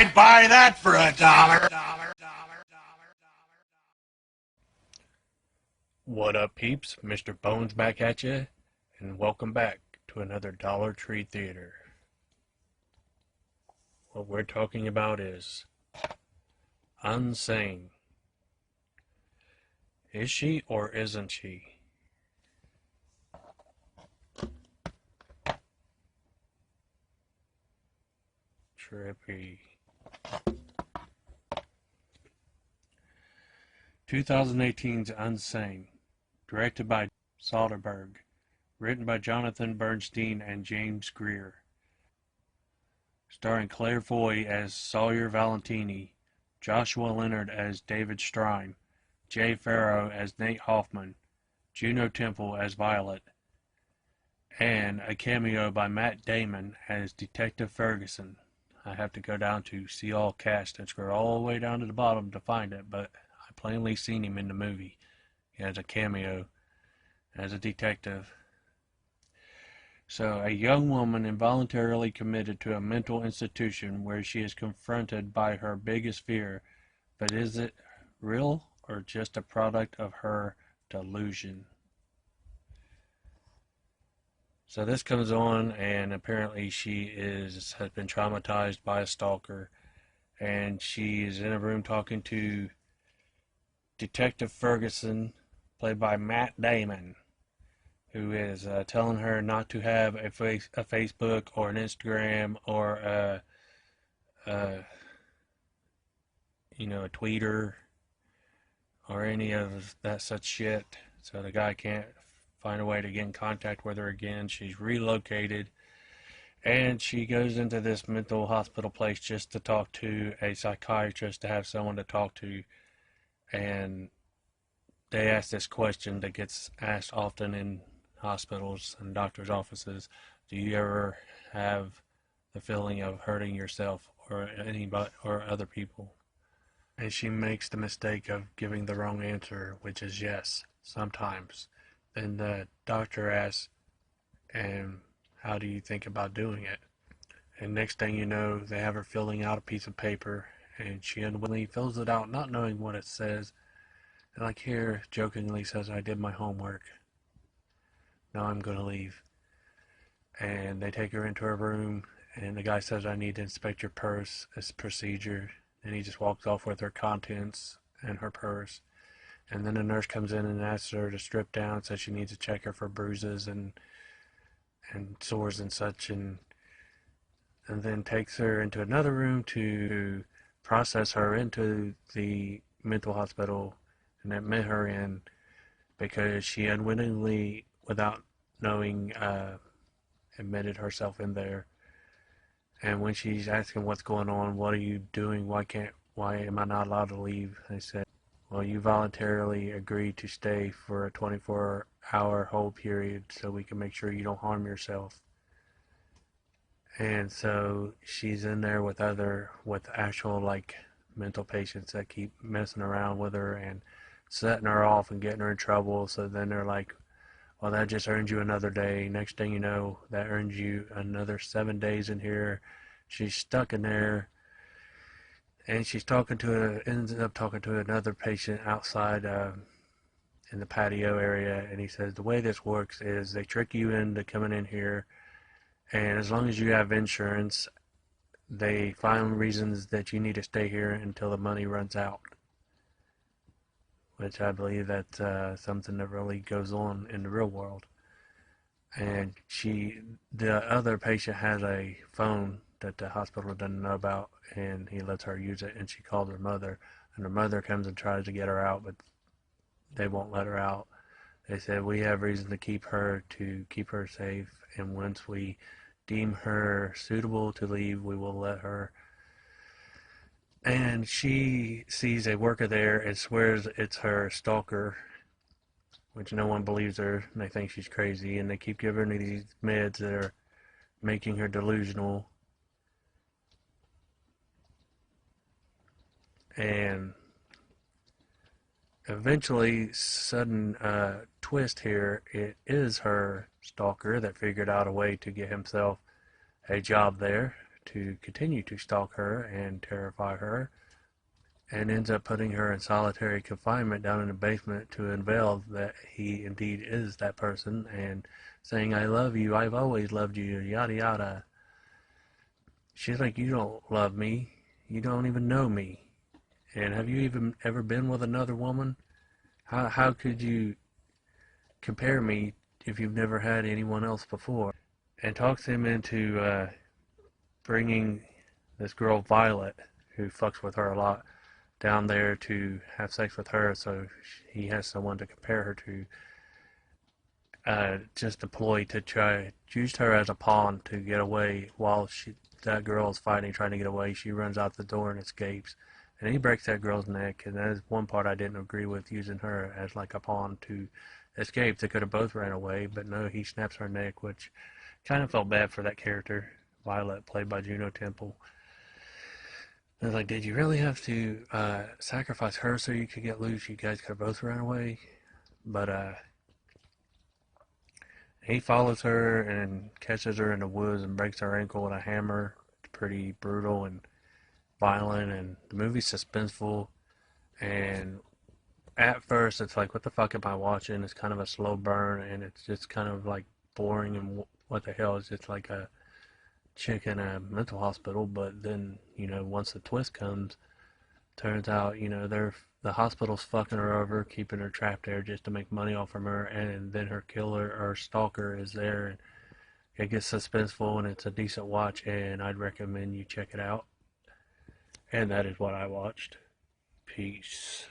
I'd buy that for $1. What up, peeps? Mr. Bones back at you, and welcome back to another Dollar Tree Theater. What we're talking about is unsane. Is she or isn't she? Trippy. 2018's Unsane, directed by Soderbergh, written by Jonathan Bernstein and James Greer, starring Claire Foy as Sawyer Valentini, Joshua Leonard as David Strine, Jay Farrow as Nate Hoffman, Juno Temple as Violet, and a cameo by Matt Damon as Detective Ferguson. I have to go down to see all cast and scroll all the way down to the bottom to find it, but I plainly seen him in the movie. He has a cameo as a detective. So, a young woman involuntarily committed to a mental institution where she is confronted by her biggest fear, but is it real or just a product of her delusion? So this comes on, and apparently she has been traumatized by a stalker, and she is in a room talking to Detective Ferguson, played by Matt Damon, who is telling her not to have a Facebook or an Instagram or a Twitter or any of that such shit. So the guy can't find a way to get in contact with her again. She's relocated, and she goes into this mental hospital place just to talk to a psychiatrist, to have someone to talk to. And they ask this question that gets asked often in hospitals and doctors' offices: do you ever have the feeling of hurting yourself or anybody or other people? And she makes the mistake of giving the wrong answer, which is yes, sometimes. Then the doctor asks, and how do you think about doing it? And next thing you know, they have her filling out a piece of paper, and she unwillingly fills it out, not knowing what it says. And like here, jokingly says, I did my homework. Now I'm going to leave. And they take her into her room, and the guy says, I need to inspect your purse. It's procedure. And he just walks off with her contents and her purse. And then the nurse comes in and asks her to strip down, says she needs to check her for bruises and sores and such, and then takes her into another room to process her into the mental hospital and admit her in, because she unwittingly, without knowing, admitted herself in there. And when she's asking what's going on, what are you doing, why am I not allowed to leave, they said, well, you voluntarily agreed to stay for a 24-hour hold period so we can make sure you don't harm yourself. And so she's in there with actual mental patients that keep messing around with her and setting her off and getting her in trouble. So then they're like, well, that just earned you another day. Next thing you know, that earns you another 7 days in here. She's stuck in there. And ends up talking to another patient outside in the patio area, and he says the way this works is they trick you into coming in here, and as long as you have insurance, they find reasons that you need to stay here until the money runs out, which I believe that's something that really goes on in the real world. And the other patient has a phone that the hospital doesn't know about, and he lets her use it, and she calls her mother, and her mother comes and tries to get her out, but they won't let her out. They said, we have reason to keep her safe, and once we deem her suitable to leave, we will let her. And she sees a worker there and swears it's her stalker, which no one believes her, and they think she's crazy, and they keep giving her these meds that are making her delusional. And eventually, sudden twist here, it is her stalker that figured out a way to get himself a job there to continue to stalk her and terrify her, and ends up putting her in solitary confinement down in the basement to unveil that he indeed is that person, and saying, "I love you, I've always loved you, yada yada." She's like, "You don't love me. You don't even know me. And have you even ever been with another woman? How could you compare me if you've never had anyone else before?" And talks him into bringing this girl Violet, who fucks with her a lot, down there to have sex with her, so he has someone to compare her to. Just a ploy to try use her as a pawn to get away while that girl is fighting, trying to get away. She runs out the door and escapes, and he breaks that girl's neck. And that is one part I didn't agree with, using her as like a pawn to escape. They could have both ran away, but no, he snaps her neck, which kind of felt bad for that character, Violet, played by Juno Temple. I was like, did you really have to sacrifice her so you could get loose? You guys could have both run away. But he follows her and catches her in the woods and breaks her ankle with a hammer. It's pretty brutal and violent, and the movie's suspenseful. And at first, it's like, what the fuck am I watching? It's kind of a slow burn, and it's just kind of like boring. And what the hell is it's like a chick in a mental hospital? But then, once the twist comes, turns out, the hospital's fucking her over, keeping her trapped there just to make money off from her, and then her killer or stalker is there, and it gets suspenseful, and it's a decent watch, and I'd recommend you check it out. And that is what I watched. Peace.